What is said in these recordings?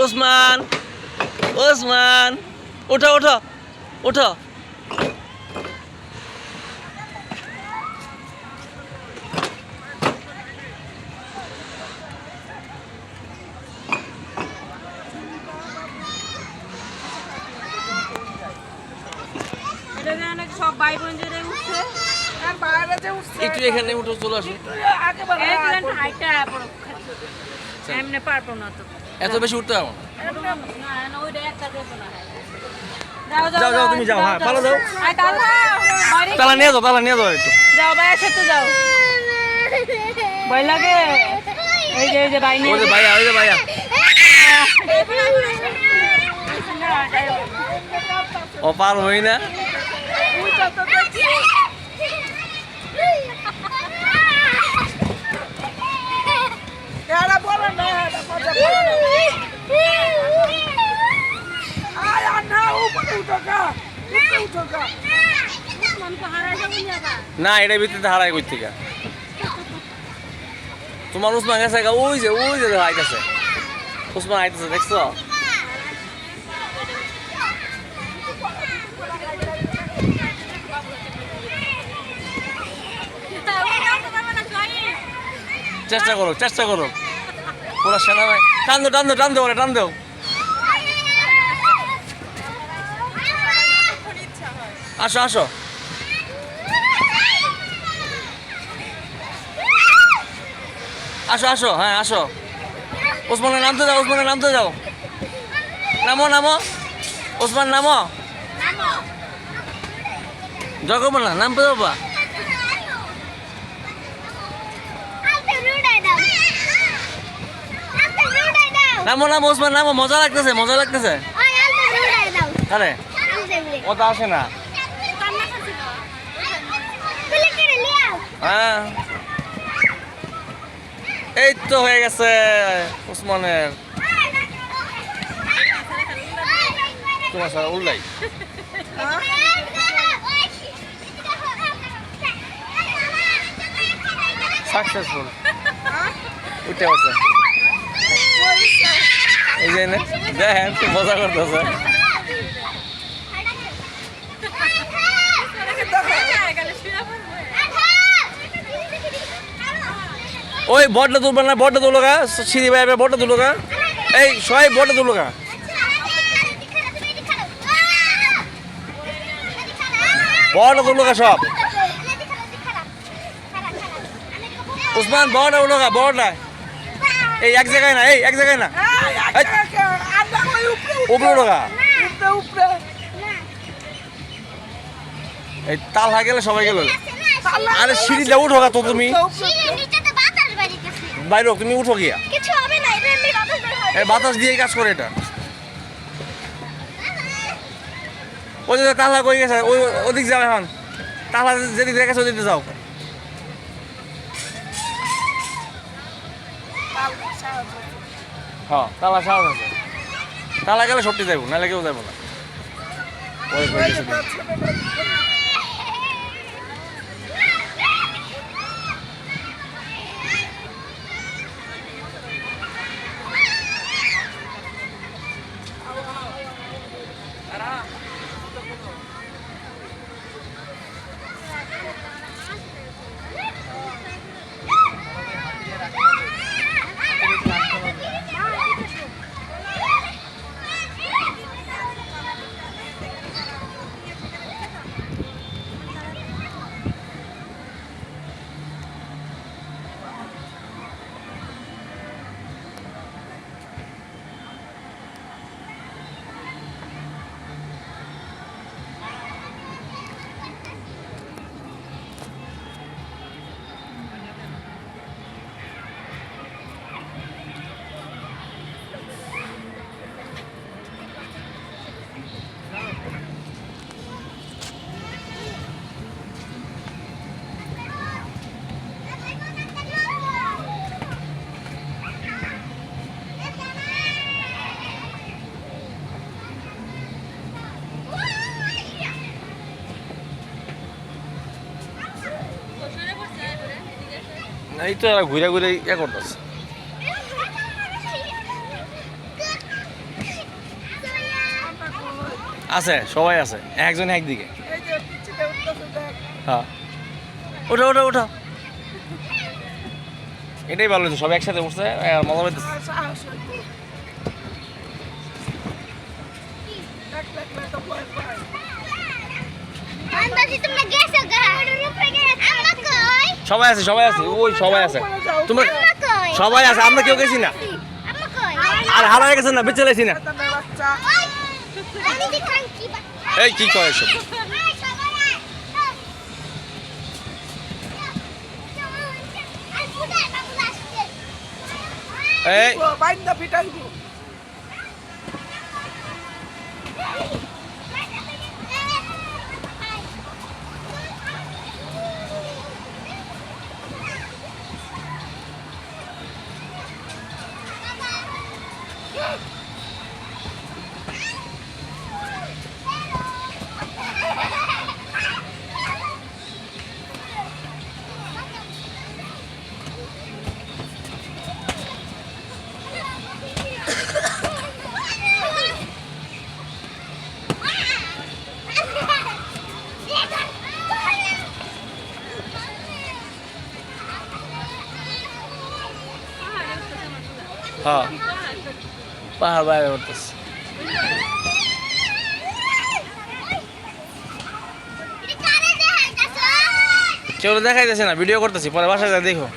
ওসমান ওসমান ওঠো ওঠো ওঠো। সব ভাই বোন যে উঠছে আর বাইরে যে উঠছে একটু এখানে উঠো, চলে আসো। আগে বলো হাইটা পড়ো এমনি পারবো না তো, এত বেশি উঠতে পারবো না। না না ওইটা একটা দেব না। যাও যাও তুমি যাও, হ্যাঁ ভালো যাও। আয় তালা তালা নিয়ে যাও, তালা নিয়ে যাও একটু। যাও ভাইয়ের সাথে যাও। ভয় লাগে এই যে ভাই নিয়ে ওই যে ভাইয়া, ওই যে ভাইয়া। ও পার হই না। না এটা ভিতরে হারাই কই থেকে তোমার উসমান গেছে ওই যে আইতাছে, উসমান আইতাছে দেখছো? চেষ্টা করো পুরো সেনা ভাই। টান দো ওরে টান দাও। আসো আসো আসো আসো, হ্যাঁ আসো। ওসমানের নামতে যাও। নামো ওসমান নামো। জগবনা নামতে যাবা। নামো ওসমান নামো, মজা লাগতেছে। আরে ও তো আসে না। হ্যাঁ এই তো হয়ে গেছে ওসমানের। তোমার সারা উল্লাই সাকসেসফুল উঠতে পারছে। এই যে দেখেন মজা করতেছে। ওই বটটা তুলবে না, বটটা তুলো গা, সিঁড়ি ভাই বটটা তুলো গা। এই সবাই বটটা তুলো গা, বটটা তুলো গা সব। উসমান বড়টা উলো গা, বড়টা। এই এক জায়গায় না উপরে উলো গা। এই তাল হয়ে গেলে সবাই গেল। আরে সিঁড়িটা উঠো গা তো তুমি, বাইরে তুমি উঠো গিয়া। বাতাস দিয়ে কাজ করে এটা। ওই যে তালা কই গেছে, ওদিক যাও এখন। তালা যেদিক গেছে ওদিকে যাও। হ্যাঁ তালা সাহস আছে, তালা গেলে সবটি যাইব, নাহলে কেউ যাইব না। এই তো এরা ঘুরে ঘুরে ইয়ে করতেছে। আছে, সবাই আছে, একজন একদিকে। হ্যাঁ, ওঠো ওঠো ওঠো। এটাই ভালো হয়েছে, সবাই একসাথে উঠছে, মজা পাইতেছে। সবাই আছে, সবাই আছে, ওই সবাই আছে, তোমরা সবাই আছে, আমরা কেউ গেছি না। আর হারা হয়ে গেছে না, বেঁচে লাইছি না। এই কি করে এসব? এই হ্যাঁ, পাহাড় বাইরে করতেছে। কেউ দেখাইতেছে না, ভিডিও করতেছি, পরে বাসায় যা দেখো।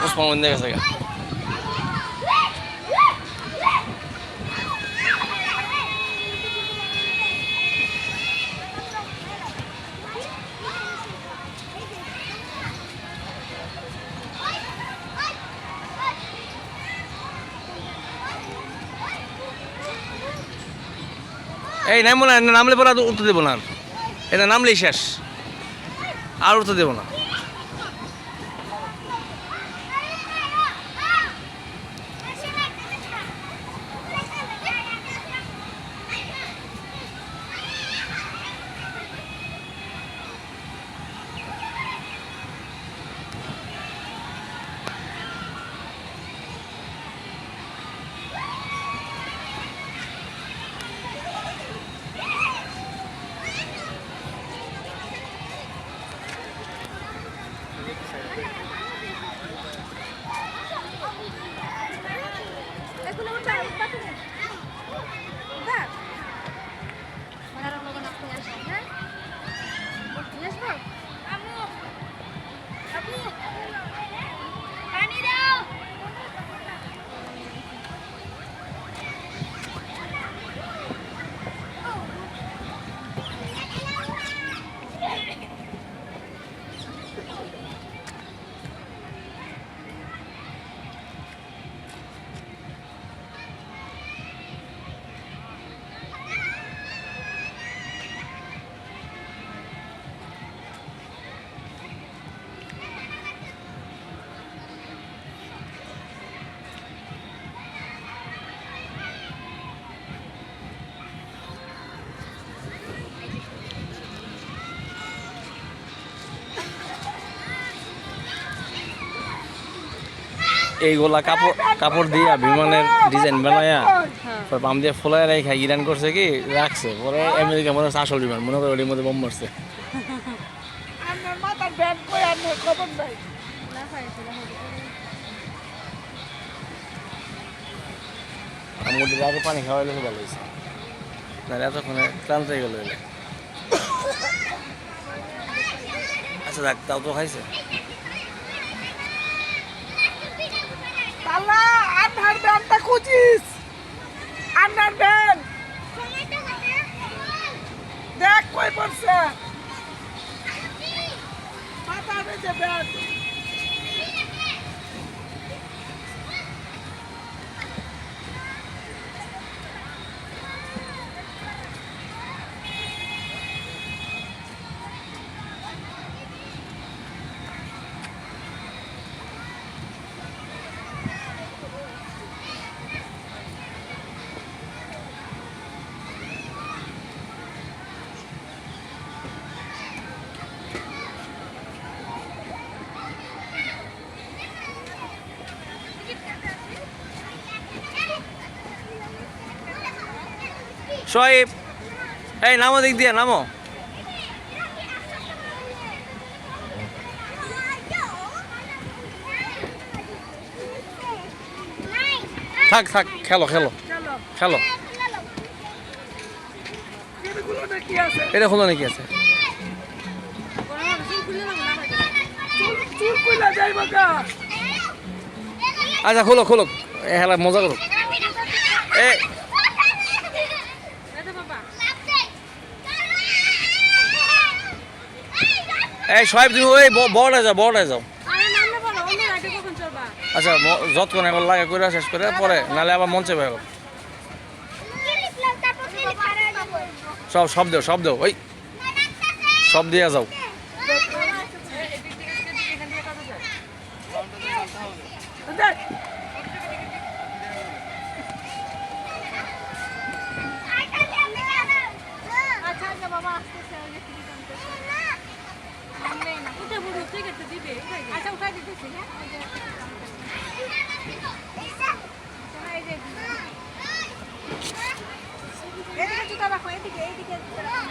ওসমান দেখেছে। এই নামবো না, নামলে পরে উঠতে দেবো না, এটা নামলেই শেষ, আর উঠতে দেবো না। এইগুলা কাপড় কাপড় দিয়া বিমানের ডিজাইন বানায়া বাম দিয়ে ফোলায় রেখে ইরান করছে কি রাখছে, পরে আমেরিকা মনে হচ্ছে আসল বিমান, মনে করে ওটির মধ্যে বোম মারছে। মুরগির আগে পানি খাওয়াইলে ভালো হয়েছে, নাহলে এতক্ষণে ক্লান্ত হয়ে গেল। আচ্ছা দেখ, তাও তো খাইছে। আন্নার ব্যানটা খুঁজিস, আন্নার ব্যান দেখ কই পড়ছে, মাথা বেঁচে ব্যান। সোহেব এই নামো, দিক দিয়ে নামো। থাক থাক, খেলো খেলো চলো খেলো। এগুলো নাকি আছে এটা হলো নাকি আছে? চুল কইলা যাইবা গা আচ্ছা খোলো খোলো, এ হেলা মজা করো। এ এই সোহেব তুমি ওই বড়টায় যাও, বড়টায় যাও। আচ্ছা যতক্ষণ এখন লাগে করে শেষ করে পরে, নাহলে আবার মঞ্চে বয়ে গেল। সব দেও, সব দেও, ওই সব দিয়ে যাও। দেখ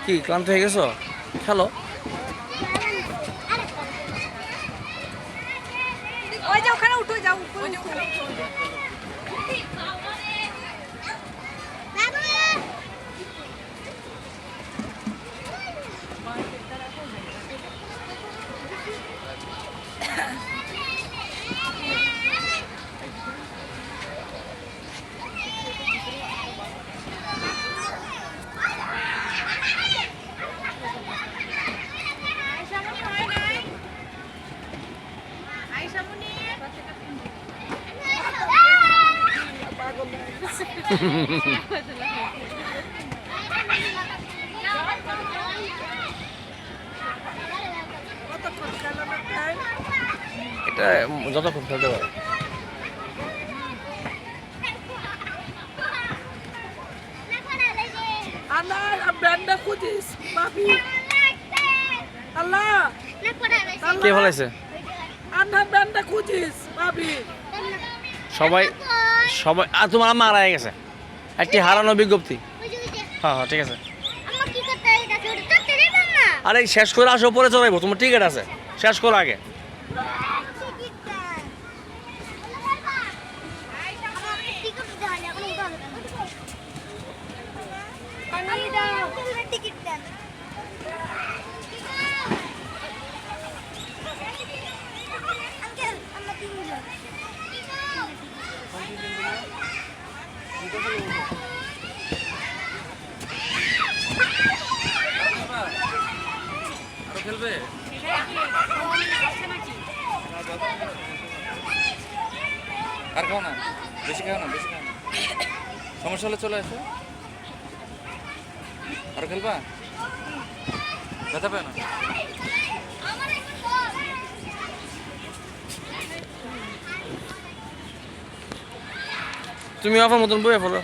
কি ক্লান্ত হয়ে গেছো? খেলো। ওই যে ওখানে উঠে যাও, কতক্ষণ খেলা না তাই এটা যতক্ষণ খেলতে পারে। আনার ব্যান্ডটা খুঁজিস ভাবি আল্লাহ কে ফেলাইছে? আনার ব্যান্ডটা খুঁজিস ভাবি সবাই সবাই তোমার আম্মা হারাই গেছে, একটি হারানো বিজ্ঞপ্তি। হ্যাঁ হ্যাঁ ঠিক আছে। আরে শেষ করে আসো, পরে চড়াইবো, তোমার টিকিট আছে, শেষ করো আগে। খেলবে আর খাও না, বেশি খাও না, বেশি খাও না, সমস্যা হলে চলে আসো। আর খেলবা, ব্যথা পায় না। তুমি আপনার মতন বইয়ে পড়ো।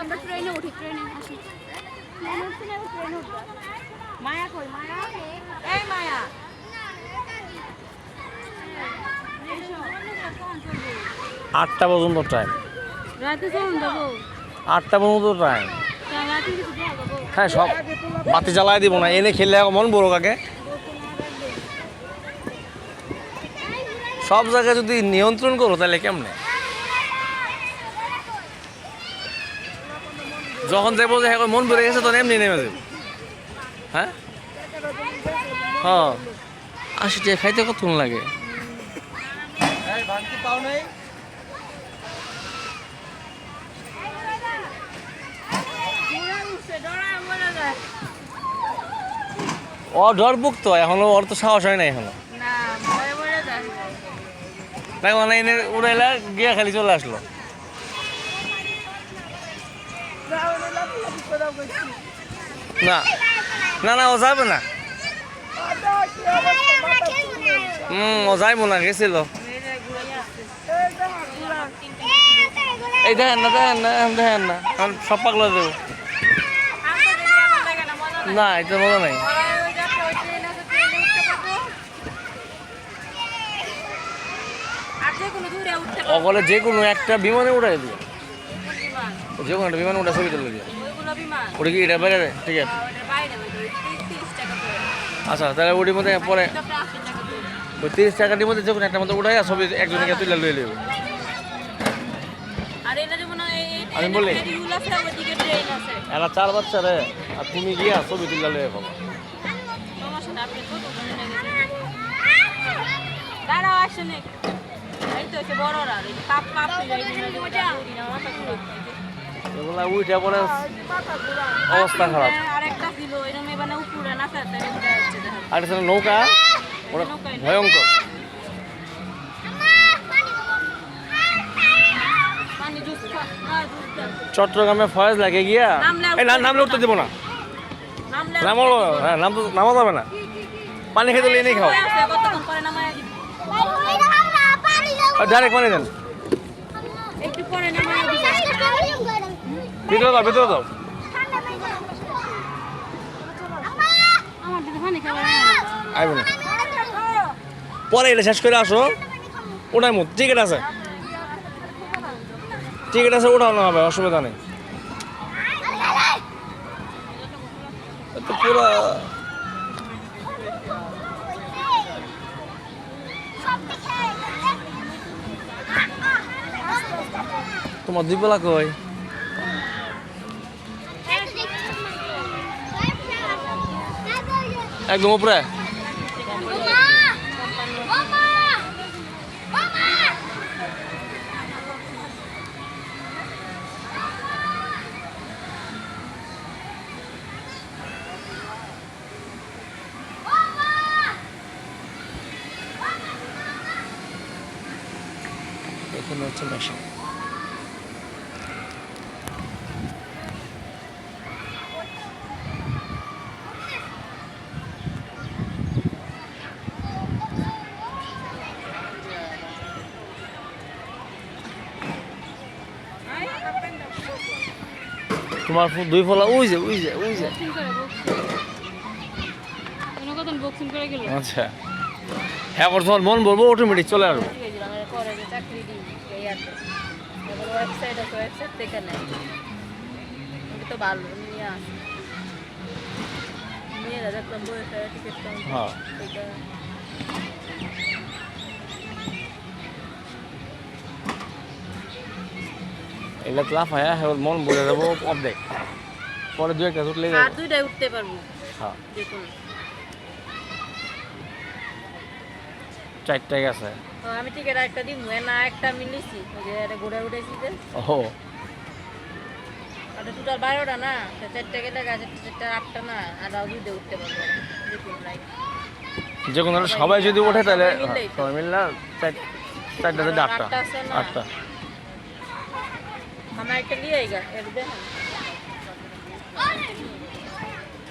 আমরা ট্রেনে উঠি, ট্রেনে আসি, ট্রেনে উঠছি না, ট্রেনে উঠবো। মায়া কই, মায়া, এই মায়া, 8টা পর্যন্ত টাইম, রাতে চলুন যাবো, 8টা পর্যন্ত টাইম। রাতে কিছু দেওয়া যাবো। হ্যাঁ সব বাতি জ্বালাই দিব না, এনে খেললে মন বড় কাকে। সব জায়গায় যদি নিয়ন্ত্রণ করো তাহলে কেমনে? যখন দেখবো যে এখন মন ভরে গেছে তখন এমনি নেমে যাবে। হ্যাঁ হ্যাঁ 80 টাকা খাইতে কতক্ষণ লাগে? ও ডরবুক তো এখনো, ওর তো সাহস হয় না এখনো। তাই মানে এনে উড়াইলা গিয়া খালি চলে আসলো। না না না, ও যাবে না। ও যাইবো না, গেছিল। এই দেখেন না, দেখেন না, দেখেন না, সব পাগলা দেবো। না, এটা মজা নাই। ওগুলো যে কোনো একটা বিমানে উঠাই দিয়ে, যে কোনো একটা বিমানে উঠা ছবি তুলে দিয়ে। ওটা কি এটা বাইরে টিকিট? আচ্ছা, তাহলে ওটির মধ্যে পরে ওই 30 টাকাটির মধ্যে যে কোনো একটা মধ্যে উঠাই ছবি একজনকে তুলে লয়ে নেবে। আমি বলি এরা 4 বাচ্চা রে, আর তুমি গিয়া ছবি তুলে লয়ে পাবো। এগুলা উঠে পরে অবস্থা খারাপ। আর একটা নৌকা, ওটা ভয়ঙ্কর। চট্টগ্রামে ফয়েজ লাগে গিয়া এই নামলে উঠতে দেবো না, নামালো। হ্যাঁ, নামা যাবে না, পানি খেতে নিয়ে নেই খাও। ডাইরেক্ট পানি দেন, ভিতরে দাও, ভিতরে দাও। আইব না, পরে এটা শেষ করে আসো। ওটাই মত টিকিট আছে, টিকিট আছে, ওঠানো হবে, অসুবিধা নেই। পুরো তোমার দুই বেলা কই? একদম উপরে। এখানে হচ্ছে মেশিন। তোমার দুই ফলা ওই যে ওই যে ওই যে। আচ্ছা, হ্যাঁ, ওর তোমার মন বলবো অটোমেটিক চলে আসবো। হ্যাঁ, এগুলা ক্লাব হয়, হ্যাঁ, ওর মন বলে যাবো অর্ধেক, পরে 2-1টা উঠলে উঠতে পারবো। হ্যাঁ, 4টা গেছে। আমি টিকিট একটা দিই না, একটা মিলিছি ওই যে একটা ঘোড়া উঠেছি যে। ও আর টোটাল 12টা না, 4টা গেলে গাছে 4টা 8টা না, আর 2টা উঠতে পারবো। যে কোনো সবাই যদি ওঠে তাহলে সবাই মিললে 4টা 8টা। আমার একটা লিয়ে আইগা এর দেখেন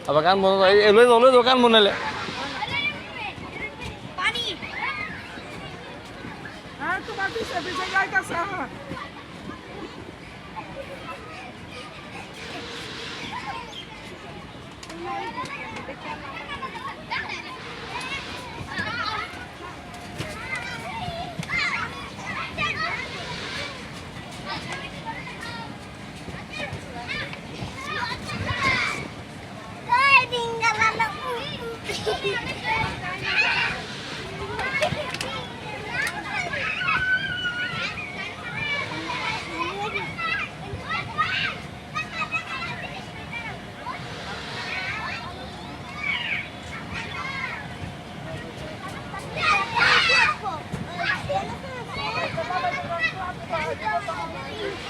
আবার কান মনে এলো দোকান মনেলে হ্যাঁ, তোমার পিছে পিছে যাইতেছে।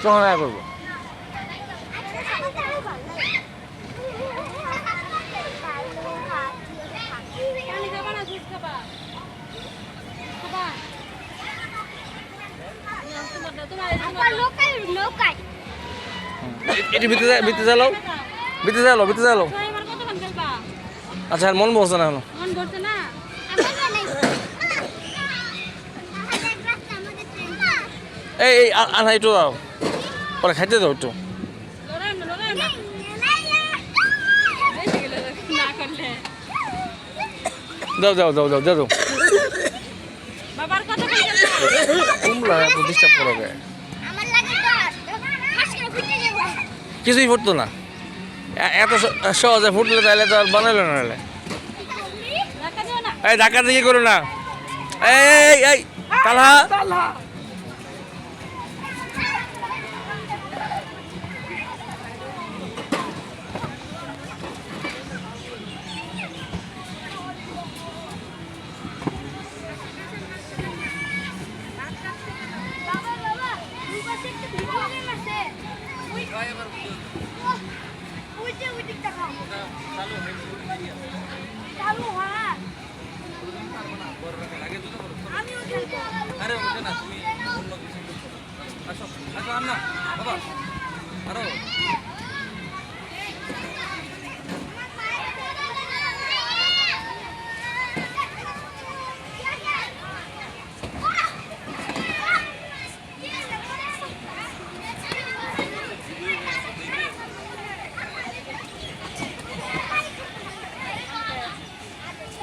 চহনা করবো। আবার লোকাই লোকাই এটি বিতে চালো আমার কতক্ষণ খেলবা আচ্ছা আর মন বসছে না এখনো মন ধরছে না আমার নাই আমাদের ট্রেন এই আনা একটু দাও পরে খাইতে দাও একটু লড়াই না বেশি গেলে না করলে দাও বাবার কতক্ষণ খেলবা তোমরা এত ডিস্টার্ব করো কে? আমার লাগে তো ফাঁস করে ফুটে যাব কিছুই ফুটতো না এত সহজে ফুটলে তাহলে তো আর বানাইলো না নাহলে। ধাক্কা দিও না এই ধাক্কা দিয়ে করো না এই তালহা তালা বাবা বাবা দুই পাশে একটা ভিডিও গেম আছে ওই দিকটা খাও চালু হ্যাঁ আমিও খেলবো আরে ওঠে না তুমি অন্য কিছু আসো আন্না বাবা আরো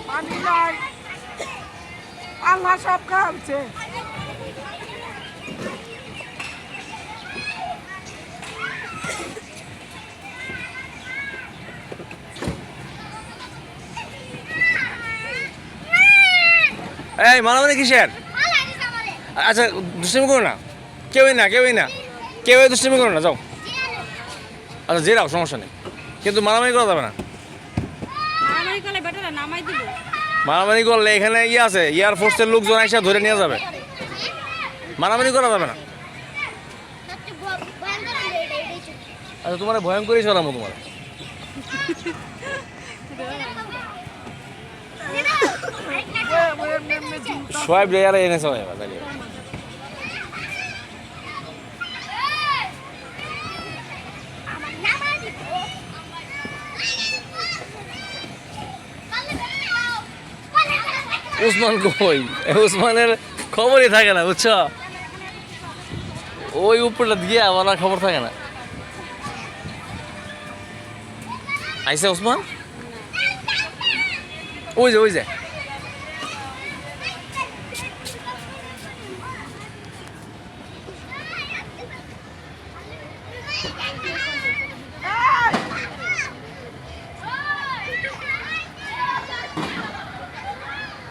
পানি নাই আল্লাহ সব খাওয়াচ্ছে এই মারামারি কিসের আচ্ছা দুষ্টামি করো না কেউই না দুষ্টামি করো না যাও আচ্ছা যে রাও সমস্যা নেই কিন্তু মারামারি করা যাবে না মারামারি করলে বেটার নামাই দিব মারামারি করলে এখানে আছে এয়ারফোর্সের লোকজন এসে ধরে নিয়ে যাবে মারামারি করা যাবে না সবচেয়ে ভয়ঙ্কর এটাই ছিল আচ্ছা তোমার ভয়ঙ্করই সরামো তোমার সোয়াইব রেয়ার এনেছে এবার তাহলে আমার নামা দিব উসমান কই উসমানের খবরই থাকে না বুঝছো ওই উপরটা দিয়ে আমার আর খবর থাকে না আইসা উসমান ওই যে Thank you.